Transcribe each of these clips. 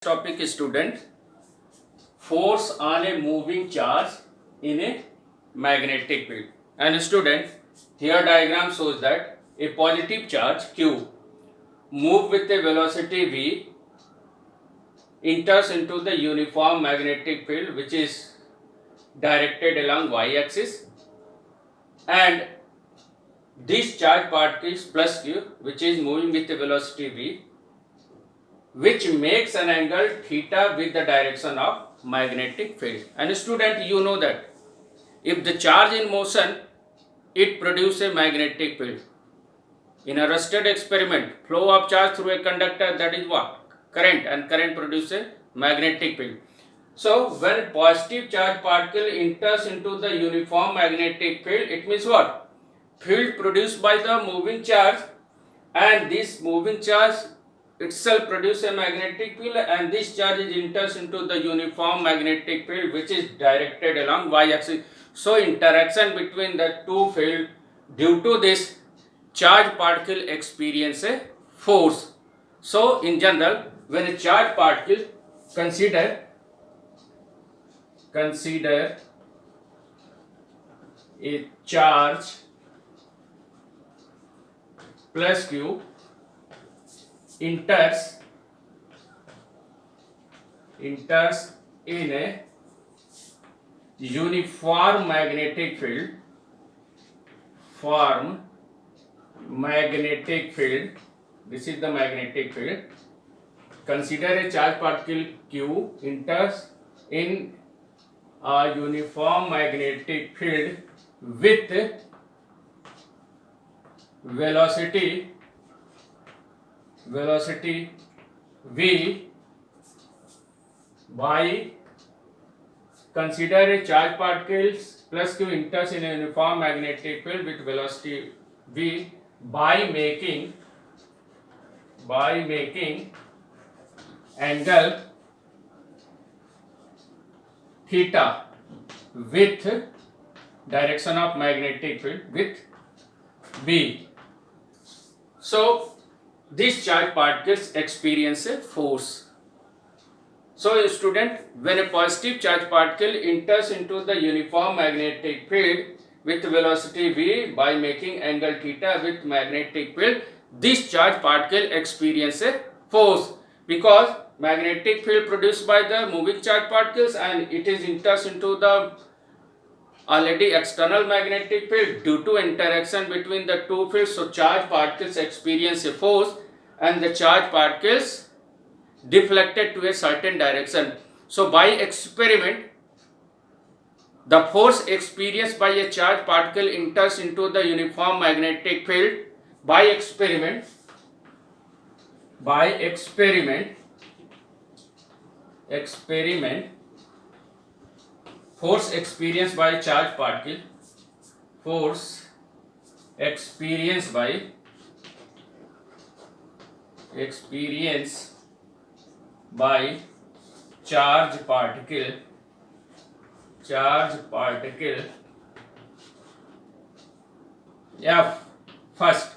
Topic student, force on a moving charge in a magnetic field. And student, here diagram shows that a positive charge q move with a velocity v enters into the uniform magnetic field which is directed along y axis, and this charge particles plus q which is moving with a velocity v, which makes an angle theta with the direction of magnetic field. And student, you know that if the charge in motion, it produces a magnetic field. In a rusted experiment, flow of charge through a conductor, that is what? Current, and current produces a magnetic field. So when positive charge particle enters into the uniform magnetic field, it means what? Field produced by the moving charge, and this moving charge itself produce a magnetic field, and this charge is enters into the uniform magnetic field which is directed along y axis. So interaction between the two field, due to this charge particle experience a force. So in general, when a charge particle, consider a charge plus q enters in a uniform magnetic field, this is the magnetic field. Consider a charge particle q enters in a uniform magnetic field with velocity v by, consider a charge particles plus q enters in a uniform magnetic field with velocity v by making angle theta with direction of magnetic field with b. So these charge particles experience a force. So student, when a positive charge particle enters into the uniform magnetic field with velocity v by making angle theta with magnetic field, this charge particle experience a force, because magnetic field produced by the moving charge particles and it is enters into the already external magnetic field. Due to interaction between the two fields, so charge particles experience a force and the charge particles deflected to a certain direction. So by experiment, the force experienced by a charge particle enters into the uniform magnetic field. By experiment, force experienced by charge particle, charge particle F. First,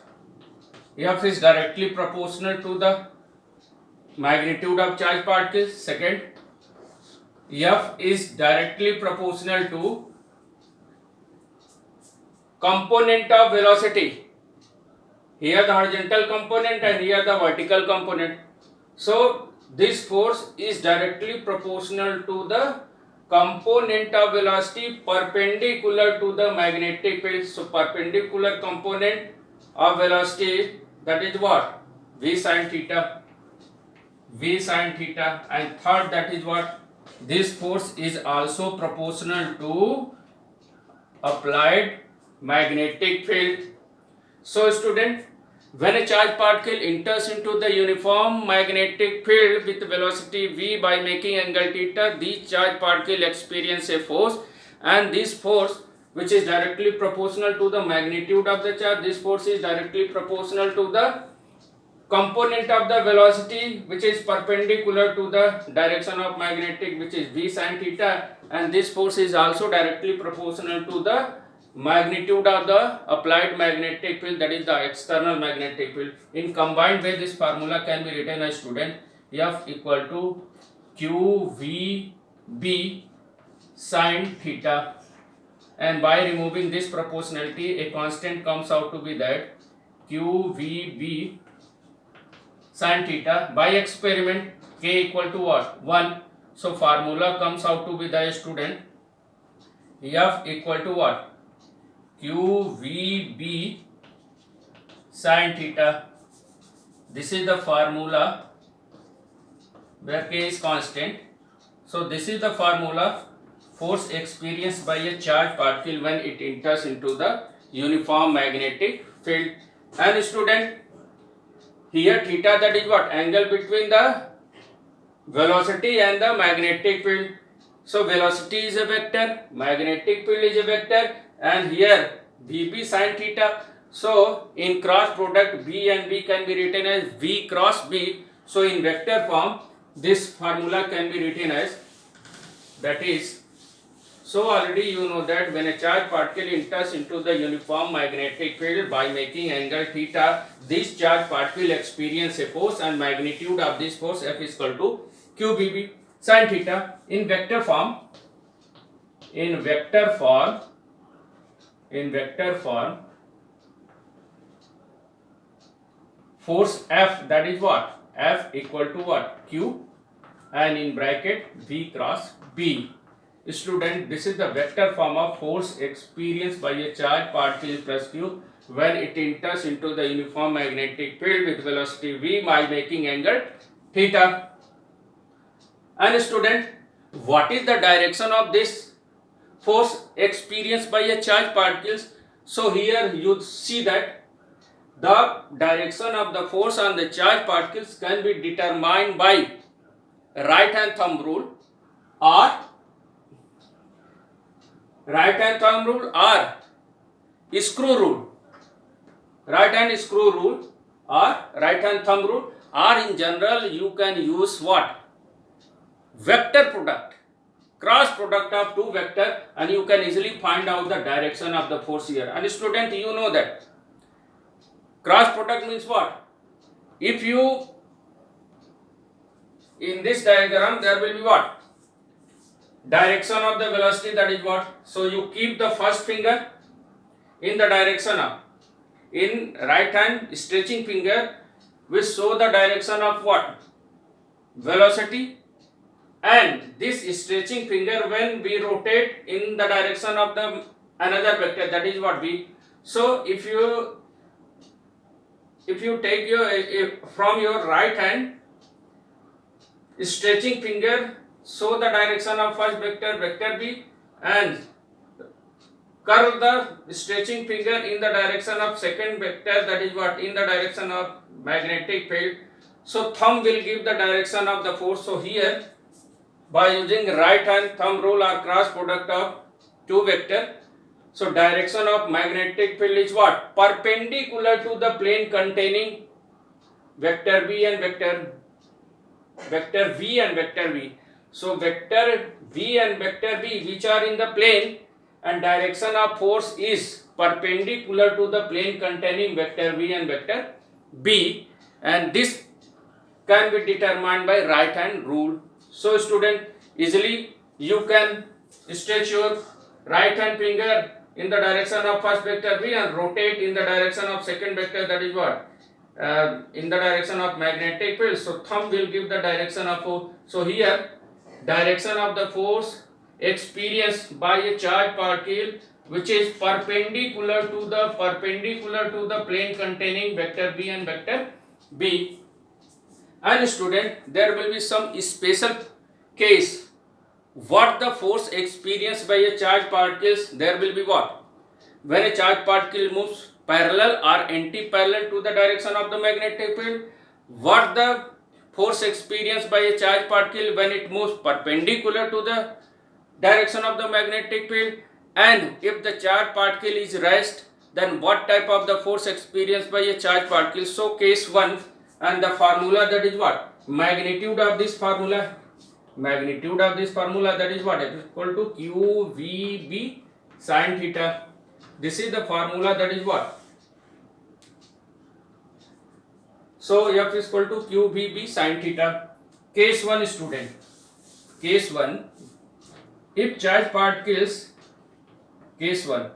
F is directly proportional to the magnitude of charge particles. Second, F is directly proportional to component of velocity. Here the horizontal component and here the vertical component. So this force is directly proportional to the component of velocity perpendicular to the magnetic field. So perpendicular component of velocity, that is what? V sin theta. And third, that is what? This force is also proportional to applied magnetic field. So student, when a charge particle enters into the uniform magnetic field with velocity v by making angle theta, these charge particle experience a force, and this force, which is directly proportional to the magnitude of the charge, this force is directly proportional to the component of the velocity which is perpendicular to the direction of magnetic, which is v sin theta, and this force is also directly proportional to the magnitude of the applied magnetic field, that is the external magnetic field. In combined way, this formula can be written as student. F equal to QVB sin theta, and by removing this proportionality a constant comes out to be that QVB sin theta. By experiment k equal to what? 1. So formula comes out to be the student F equal to what? QVB sin theta. This is the formula where k is constant. So this is the formula force experienced by a charged particle when it enters into the uniform magnetic field. And student, here theta, that is what? Angle between the velocity and the magnetic field. So velocity is a vector, magnetic field is a vector, and here VB sin theta. So in cross product B and B can be written as V cross B. So in vector form this formula can be written as, that is, so already you know that when a charged particle enters into the uniform magnetic field by making angle theta, this charged particle experience a force and magnitude of this force F is equal to QBB sin theta. In vector form, force F, that is what? F equal to what? Q, and in bracket V cross B. Student, this is the vector form of force experienced by a charged particle plus Q when it enters into the uniform magnetic field with velocity V by making angle theta. And student, what is the direction of this force experienced by a charged particles? So here you see that the direction of the force on the charged particles can be determined by right hand thumb rule or screw rule. Right hand screw rule or right hand thumb rule, or in general you can use what? Vector product, cross product of two vector, and you can easily find out the direction of the force here. And student, you know that cross product means what? If you, in this diagram there will be what? Direction of the velocity, that is what? So you keep the first finger in the direction of, in right hand stretching finger will show the direction of what? Velocity, and this stretching finger when we rotate in the direction of the another vector, that is what V. So if you take your from your right hand stretching finger, show the direction of first vector, vector B, and curve the stretching finger in the direction of second vector, that is what? In the direction of magnetic field. So thumb will give the direction of the force. So here by using right hand thumb rule or cross product of two vector, so direction of magnetic field is what? Perpendicular to the plane containing vector B and vector V and vector V. So vector V and vector B which are in the plane, and direction of force is perpendicular to the plane containing vector V and vector B, and this can be determined by right hand rule. So student, easily you can stretch your right hand finger in the direction of first vector V and rotate in the direction of second vector, that is what? In the direction of magnetic field. So thumb will give the direction of force. So here direction of the force experienced by a charged particle which is perpendicular to the plane containing vector V and vector B. And student, there will be some special case. What the force experienced by a charged particles, there will be what? When a charged particle moves parallel or anti-parallel to the direction of the magnetic field. What the force experienced by a charged particle when it moves perpendicular to the direction of the magnetic field, and if the charged particle is rest, then what type of the force experienced by a charged particle. So case 1, and the formula, that is what? Magnitude of this formula, that is what? It is equal to QVB sin theta. This is the formula, that is what? So F is equal to QVB sin theta. Case 1 student. Case 1, if charge particles, case 1,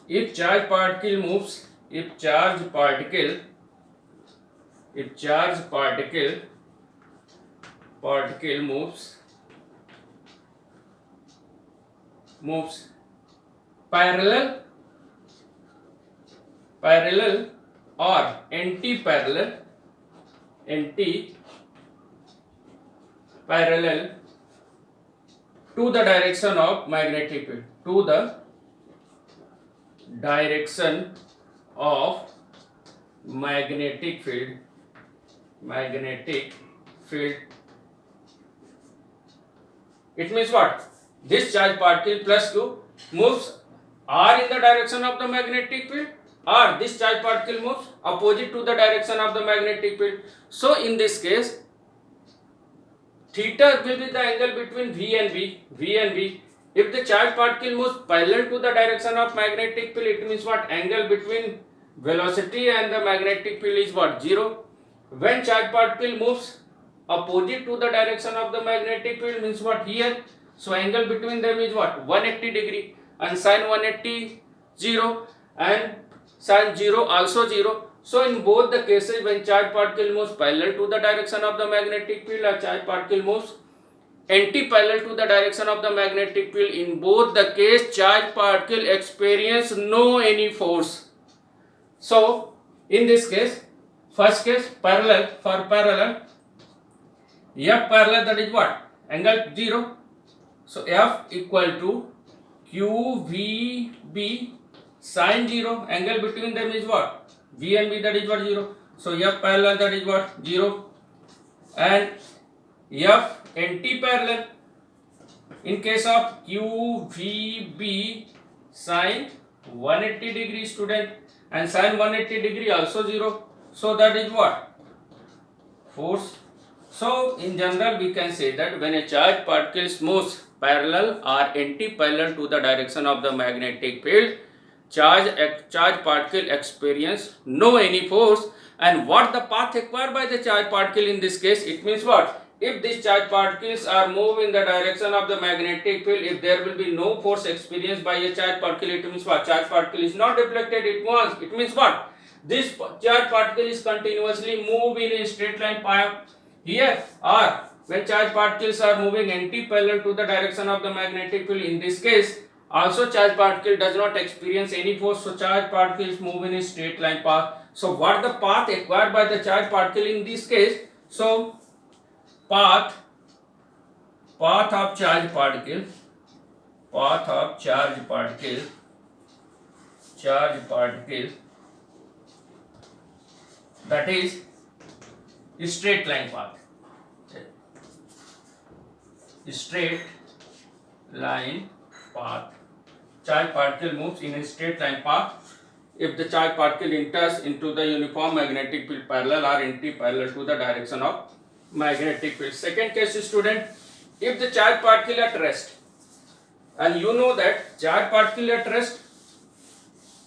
if charge particle moves, if charge particle moves parallel or anti-parallel to the direction of magnetic field, to the direction of magnetic field. It means what? This charge particle plus Q moves are in the direction of the magnetic field, or this charge particle moves opposite to the direction of the magnetic field. So in this case, theta will be the angle between V and V. If the charge particle moves parallel to the direction of magnetic field, it means what? Angle between velocity and the magnetic field is what? 0. When charge particle moves opposite to the direction of the magnetic field, means what? Here. So angle between them is what? 180 degree, and sin 180 0 and sin 0 also 0. So in both the cases, when charge particle moves parallel to the direction of the magnetic field, or charge particle moves anti-parallel to the direction of the magnetic field, in both the case charge particle experience no any force. So in this case, first case, parallel, for parallel, F parallel, that is what? Angle 0. So F equal to QVB sin 0, angle between them is what? V and B, that is what? 0. So F parallel, that is what? 0. And F anti-parallel, in case of QVB sin 180 degree student, and sin 180 degree also 0. So that is what? Force. So in general we can say that when a charge particle moves parallel or anti-parallel to the direction of the magnetic field, charge particle experience no any force. And what the path acquired by the charge particle in this case? It means what? If these charge particles are moved in the direction of the magnetic field, if there will be no force experienced by a charge particle, it means what? Charge particle is not deflected, it moves. It means what? This charge particle is continuously moving in a straight line path here, or when charge particles are moving anti-parallel to the direction of the magnetic field, in this case also charge particle does not experience any force. So charge particles move in a straight line path. So what the path acquired by the charge particle in this case? So path of charge particle, that is straight line path. Straight line path. Charge particle moves in a straight line path if the charge particle enters into the uniform magnetic field parallel or anti-parallel to the direction of magnetic field. Second case, student, if the charge particle at rest, and you know that charge particle at rest,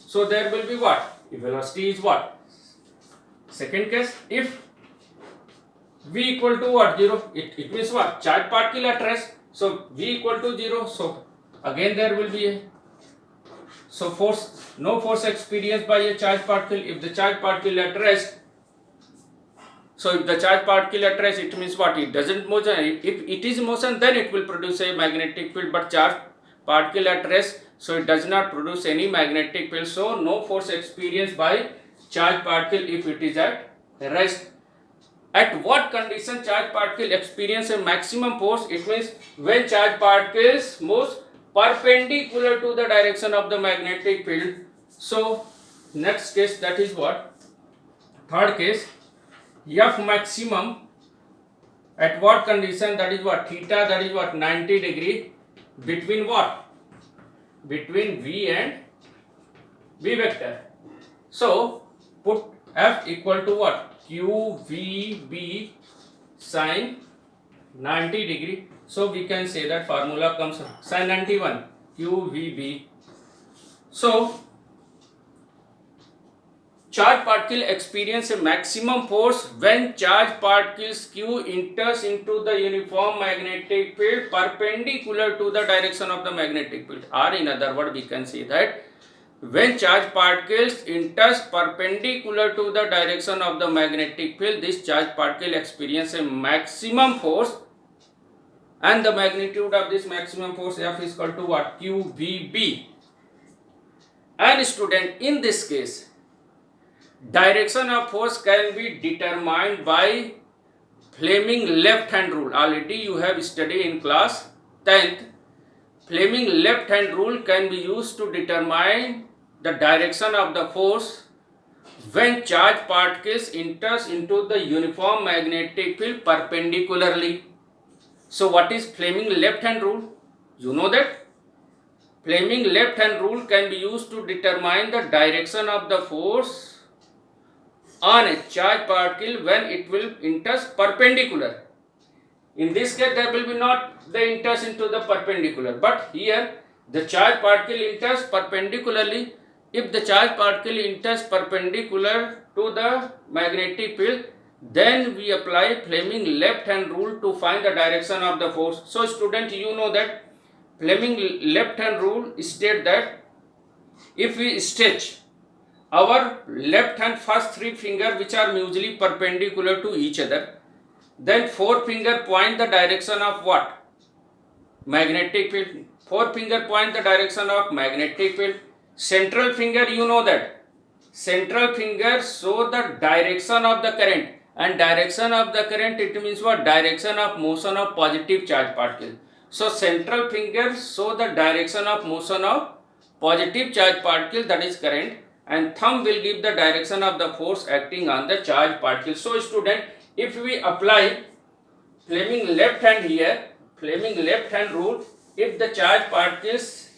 so there will be what? Velocity is what? Second case, if V equal to what? 0. It means what? Charge particle at rest. So V equal to 0. So again there will be a no force experienced by a charge particle. If the charge particle at rest, so if the charge particle at rest, it means what? It doesn't motion. If it is motion, then it will produce a magnetic field. But charge particle at rest, so it does not produce any magnetic field. So no force experienced by charge particle if it is at rest. At what condition charge particle experience a maximum force? It means when charge particles moves perpendicular to the direction of the magnetic field. So next case, that is what? Third case, F maximum at what condition? That is what? Theta, that is what? 90 degree between what? Between V and V vector. So put F equal to what? QVB sin 90 degree. So we can say that formula comes sin 91 QVB. So charged particle experience a maximum force when charged particles Q enters into the uniform magnetic field perpendicular to the direction of the magnetic field. Or in other words, we can say that when charged particles enters perpendicular to the direction of the magnetic field, this charged particle experience a maximum force, and the magnitude of this maximum force F is equal to what? QVB. And student, in this case, direction of force can be determined by Fleming left hand rule. Already you have studied in class 10th. Fleming left hand rule can be used to determine the direction of the force when charged particles enters into the uniform magnetic field perpendicularly. So what is Fleming left hand rule? You know that Fleming left hand rule can be used to determine the direction of the force on a charged particle when it will enters perpendicular. In this case, there will be not the enters into the perpendicular, but here the charged particle enters perpendicularly. If the charged particle enters perpendicular to the magnetic field, then we apply Fleming left hand rule to find the direction of the force. So student, you know that Fleming left hand rule states that if we stretch our left hand first three fingers, which are mutually perpendicular to each other, then four finger point the direction of what? Magnetic field. Four finger point the direction of magnetic field. Central finger, you know that central finger show the direction of the current, and direction of the current, it means what? Direction of motion of positive charge particle. So central finger show the direction of motion of positive charge particle, that is current, and thumb will give the direction of the force acting on the charge particle. So student, if we apply Fleming left hand here, Fleming left hand rule, if the charge particles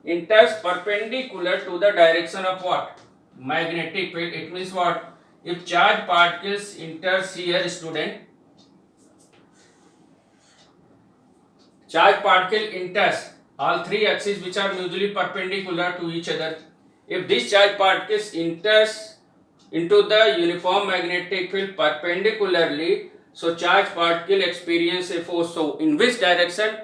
enters perpendicular to the direction of what? Magnetic field, it means what? If charge particles enters here, student, charge particle enters all three axes which are mutually perpendicular to each other. If this charge particles enters into the uniform magnetic field perpendicularly, so charge particle experience a force. So in which direction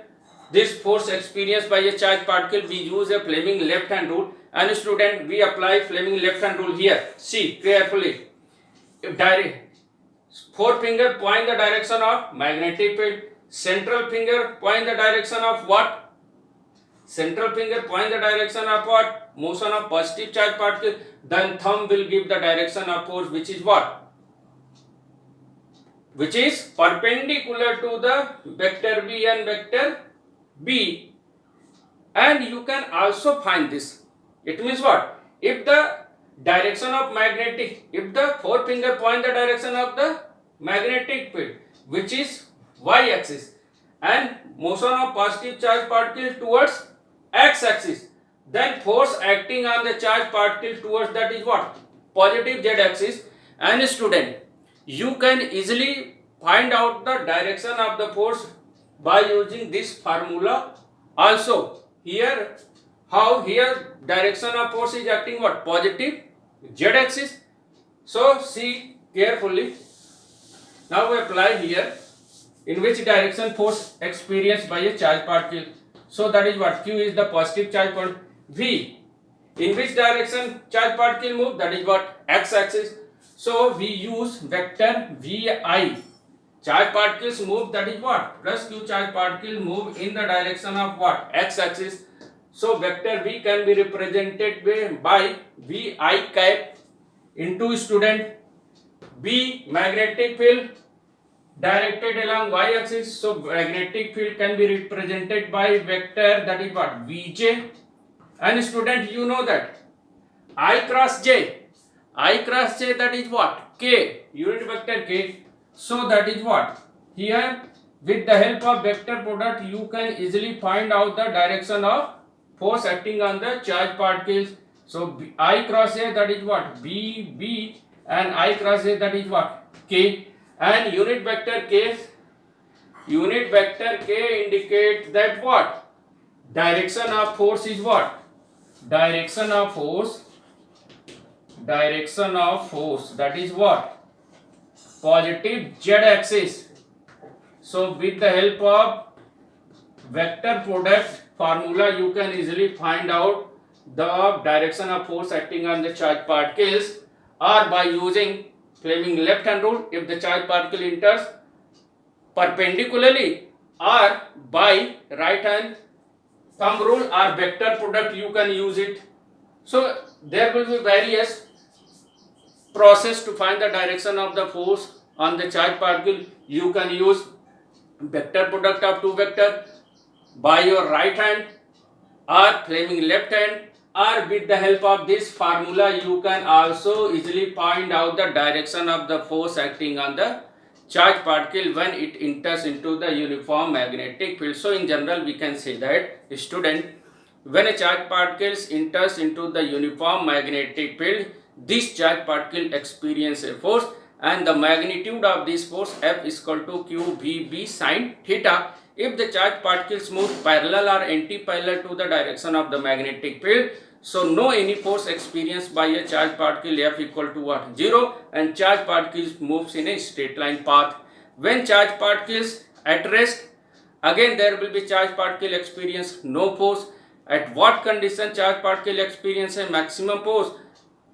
this force experienced by a charge particle? We use a Fleming left hand rule, and student, we apply Fleming left hand rule here. See carefully. If four finger point the direction of magnetic field, central finger point the direction of what? Central finger point the direction of what? Motion of positive charge particle. Then thumb will give the direction of force, which is what? Which is perpendicular to the vector B and vector B. And you can also find this. It means what? If the direction of magnetic, if the four finger point the direction of the magnetic field, which is y axis, and motion of positive charge particle towards x axis, then force acting on the charge particle towards that is what? Positive z axis. And student, you can easily find out the direction of the force by using this formula also. Here, how here direction of force is acting what? Positive z axis. So see carefully. Now we apply here in which direction force experienced by a charge particle. So that is what? Q is the positive charge particle. V, in which direction charge particle move? That is what? X axis. So we use vector Vi. Charge particles move, that is what? Plus Q charge particle move in the direction of what? X axis. So vector V can be represented by Vi cap into student B magnetic field directed along y axis. So magnetic field can be represented by vector, that is what? Vj. And student, you know that I cross j, that is what? K, unit vector K. So that is what? Here with the help of vector product you can easily find out the direction of force acting on the charge particles. So I cross A, that is what? B, and I cross A, that is what? K. And unit vector K indicates that what? Direction of force is what? Direction of force direction of force, that is what? Positive z axis. So with the help of vector product formula you can easily find out the direction of force acting on the charged particles, or by using Fleming left hand rule if the charged particle enters perpendicularly, or by right hand thumb rule or vector product you can use it. So there will be various process to find the direction of the force on the charged particle. You can use vector product of two vector by your right hand or Fleming left hand, or with the help of this formula you can also easily find out the direction of the force acting on the charged particle when it enters into the uniform magnetic field. So in general we can say that, student, when a charged particle enters into the uniform magnetic field, this charged particle experiences a force, and the magnitude of this force F is equal to QVB sin theta. If the charged particles move parallel or anti-parallel to the direction of the magnetic field, so no any force experienced by a charged particle F equal to what? 0, and charged particles moves in a straight line path. When charged particles at rest, again there will be charged particle experience no force. At what condition charged particle experience a maximum force?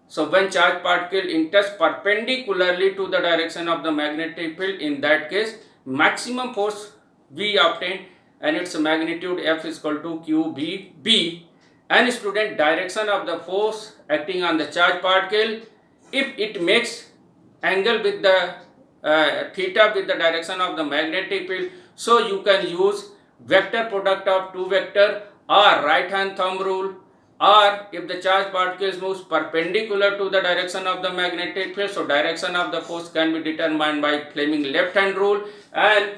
So when charged particle enters perpendicularly to the direction of the magnetic field, in that case maximum force we obtain, and its magnitude F is equal to QBB. And student, direction of the force acting on the charged particle, if it makes angle with the theta with the direction of the magnetic field, so you can use vector product of two vector or right hand thumb rule, or if the charged particles moves perpendicular to the direction of the magnetic field, so direction of the force can be determined by Fleming left hand rule. And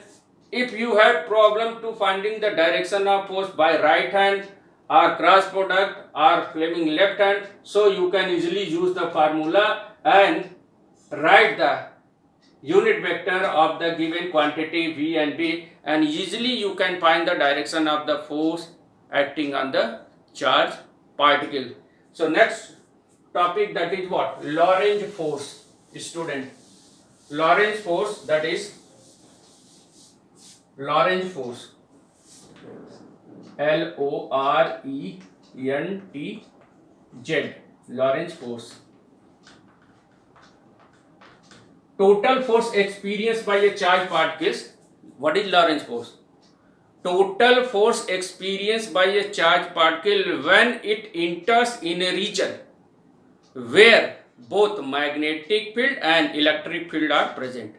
if you have problem to finding the direction of force by right hand or cross product or Fleming left hand, so you can easily use the formula and write the unit vector of the given quantity V and B, and easily you can find the direction of the force acting on the charged particle. So next topic, that is what? Lorentz force. Student, Lorentz force, that is Lorentz force, Lorentz, Lorentz force. Total force experienced by a charged particles. What is Lorentz force? Total force experienced by a charged particle when it enters in a region where both magnetic field and electric field are present.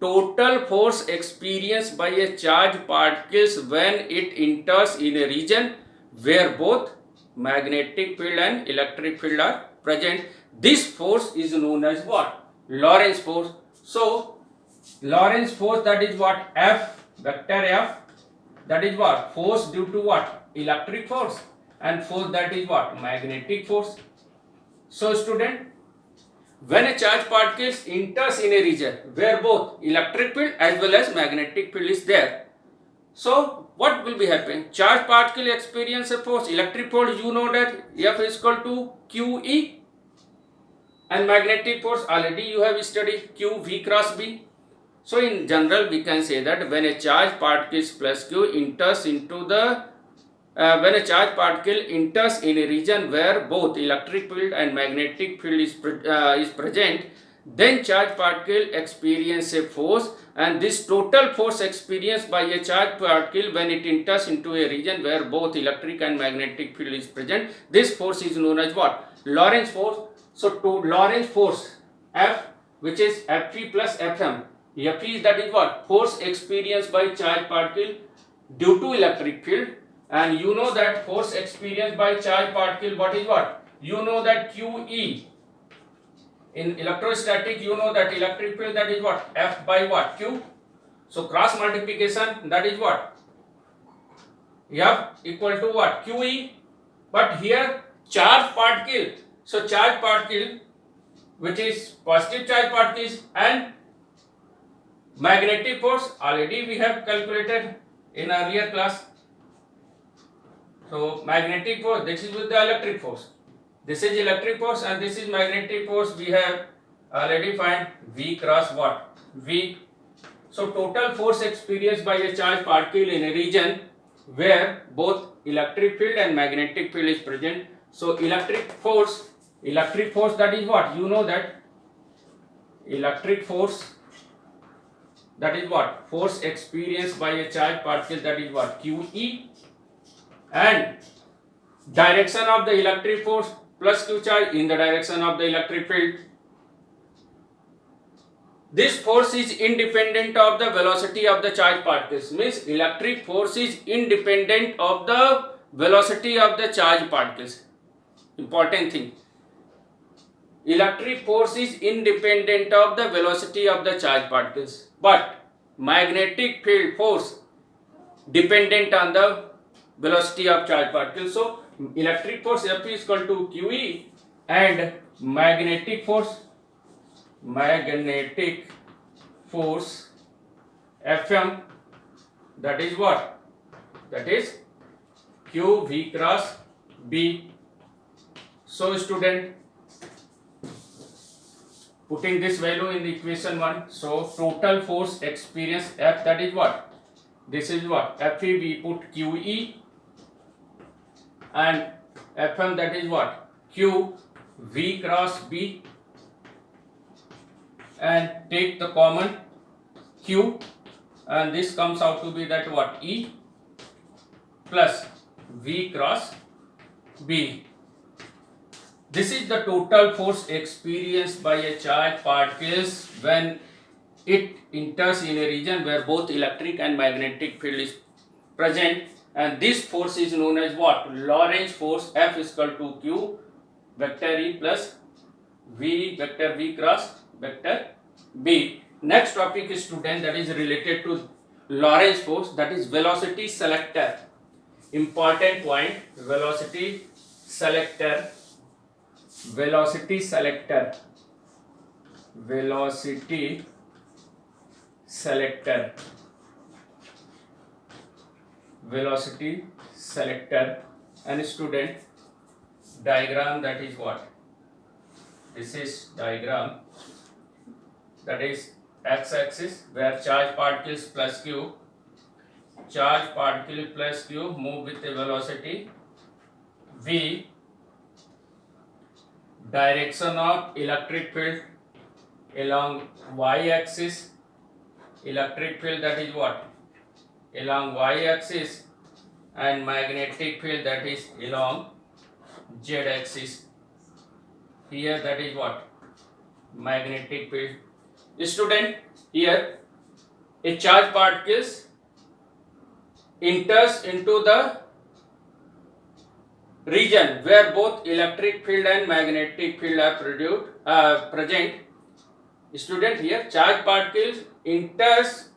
Total force experienced by a charged particles when it enters in a region where both magnetic field and electric field are present. This force is known as what? Lorentz force. So Lorentz force, that is what? F, vector F, that is what? Force due to what? Electric force, and force, that is what? Magnetic force. So student, when a charged particle enters in a region where both electric field as well as magnetic field is there, so what will be happening? Charged particle experience a force, electric force, you know that F is equal to QE, and magnetic force already you have studied, QV cross B. So in general we can say that when a charged particle plus Q enters into the when a charged particle enters in a region where both electric field and magnetic field is present, then charged particle experience a force, and this total force experienced by a charged particle when it enters into a region where both electric and magnetic field is present, this force is known as what? Lorentz force. So to Lorentz force F, which is Fe plus Fm. Fe, that is what? Force experienced by charged particle due to electric field, and you know that force experienced by charged particle, what is what? You know that QE. In electrostatic, you know that electric field, that is what? F by what? Q. So cross multiplication, that is what? F equal to what? QE. But here charged particle, so charged particle, which is positive charged particles, and magnetic force already we have calculated in earlier class. So magnetic force, this is with the electric force. This is electric force and this is magnetic force. We have already find V cross what? V. So total force experienced by a charged particle in a region where both electric field and magnetic field is present. So electric force that is what? You know that electric force, that is what? Force experienced by a charged particle, that is what? QE. And direction of the electric force plus Q charge in the direction of the electric field. This force is independent of the velocity of the charged particles. Means electric force is independent of the velocity of the charged particles. Important thing. Electric force is independent of the velocity of the charged particles. But magnetic field force dependent on the velocity of charged particles. So electric force F is equal to QE and magnetic force FM, that is what? That is QV cross B. So student, putting this value in the equation 1, so total force experience F, that is what? This is what? FE, we put QE and FM, that is what? Q V cross B, and take the common Q and this comes out to be that what? E plus V cross B. This is the total force experienced by a charged particles when it enters in a region where both electric and magnetic field is present, and this force is known as what? Lorentz force. F is equal to Q vector E plus V vector V cross vector B. Next topic is student, that is related to Lorentz force, that is velocity selector. Important point, velocity selector. Velocity selector. Velocity selector. Velocity selector. And student, diagram, that is what? This is diagram, that is x-axis where charge particles plus q, charge particle plus q move with a velocity v, direction of electric field along y-axis, electric field, that is what? Along y-axis, and magnetic field, that is along z-axis. Here, that is what? Magnetic field. Student, here a charged particles enters into the region where both electric field and magnetic field are present. Student, here charged particles enters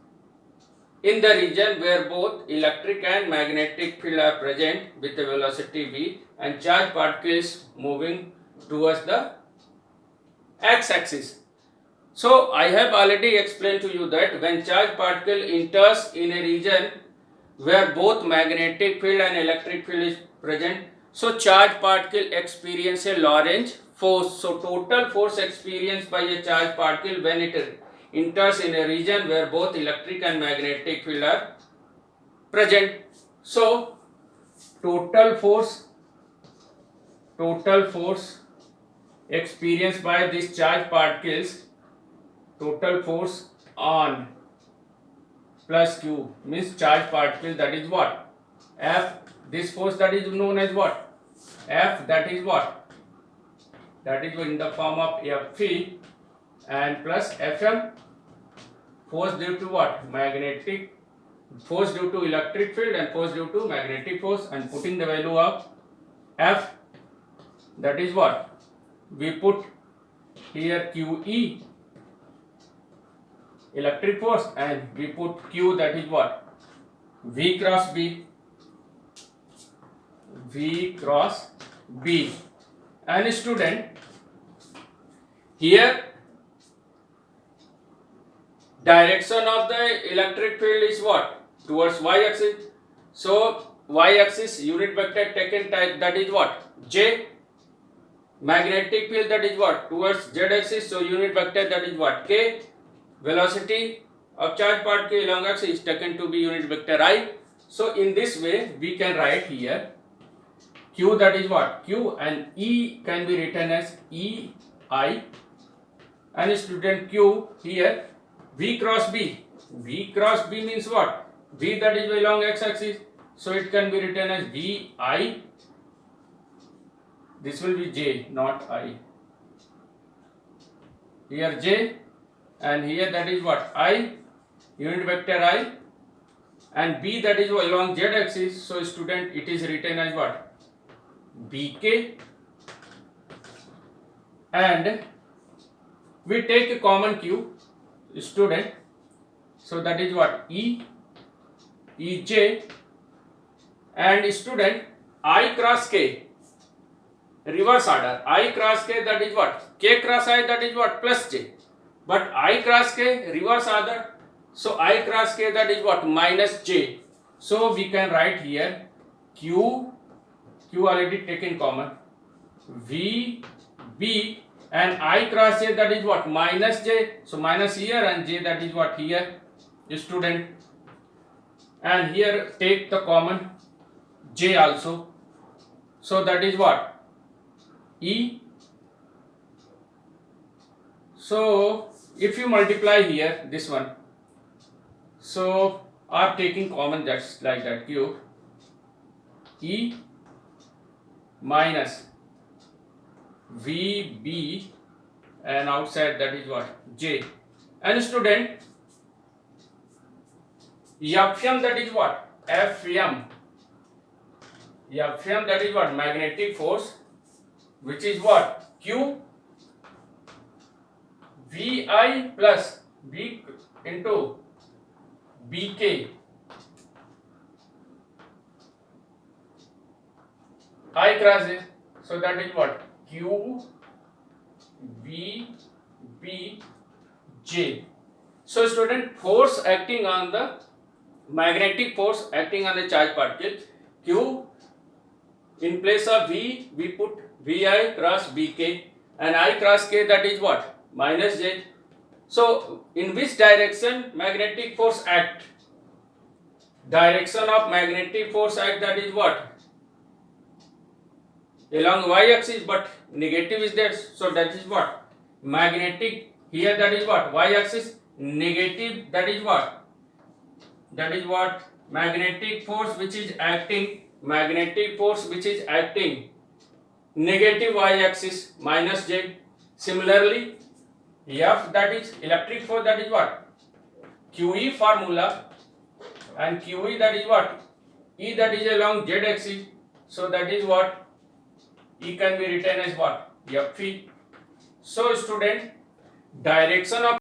in the region where both electric and magnetic field are present with a velocity v, and charged particles moving towards the x-axis. So I have already explained to you that when charged particle enters in a region where both magnetic field and electric field is present, so charged particle experience a Lorentz force. So total force experienced by a charged particle when it enters in a region where both electric and magnetic field are present. So total force experienced by these charged particles, total force on plus q means charged particle, that is what? F. This force, that is known as what? F, that is what? That is in the form of Fe, and plus Fm, force due to what? Magnetic force due to electric field and force due to magnetic force, and putting the value of F, that is what? We put here QE, electric force, and we put Q, that is what? V cross B. V cross B. And student, here direction of the electric field is what? Towards y-axis. So y-axis unit vector taken type, that is what? J. magnetic field, that is what, towards z axis, so unit vector, that is what, k. Velocity of charge particle along axis is taken to be unit vector I. So in this way we can write here q, that is what, q, and E can be written as EI, and student q here V cross B. V cross B means what? V, that is along x axis, so it can be written as VI. This will be J, not I. Here J, and here that is what, I, unit vector I, and B, that is along z axis, so student, it is written as what, BK, and we take a common q, student, so that is what, EJ, and student, I cross K, reverse order, I cross K, that is what, K cross I, that is what, plus J, but I cross K, reverse order, so I cross K, that is what, minus J, so we can write here Q already taken common, V, B, and I cross J, that is what, minus J, so minus here, and J, that is what, here, student, and here take the common J also, so that is what, E. So if you multiply here this one, so are taking common, just like that, Q, E minus VB, and outside that is what, J, and student, Fm, that is what, Fm, that is what, magnetic force, which is what, Q Vi plus B into Bk, I cross it, so that is what, Q V B J. So student, force acting on the magnetic force acting on the charge particle, Q, in place of V we put Vi cross Bk, and I cross K, that is what, minus J. So in which direction magnetic force act? Direction of magnetic force act, that is what, along y axis, but negative is there, so that is what, magnetic, here that is what, y axis, negative, that is what, magnetic force which is acting, negative y axis, minus J. Similarly F, that is electric force, that is what, QE formula, and QE, that is what, E, that is along z axis, so that is what, E can be written as what, Fe. So student, direction of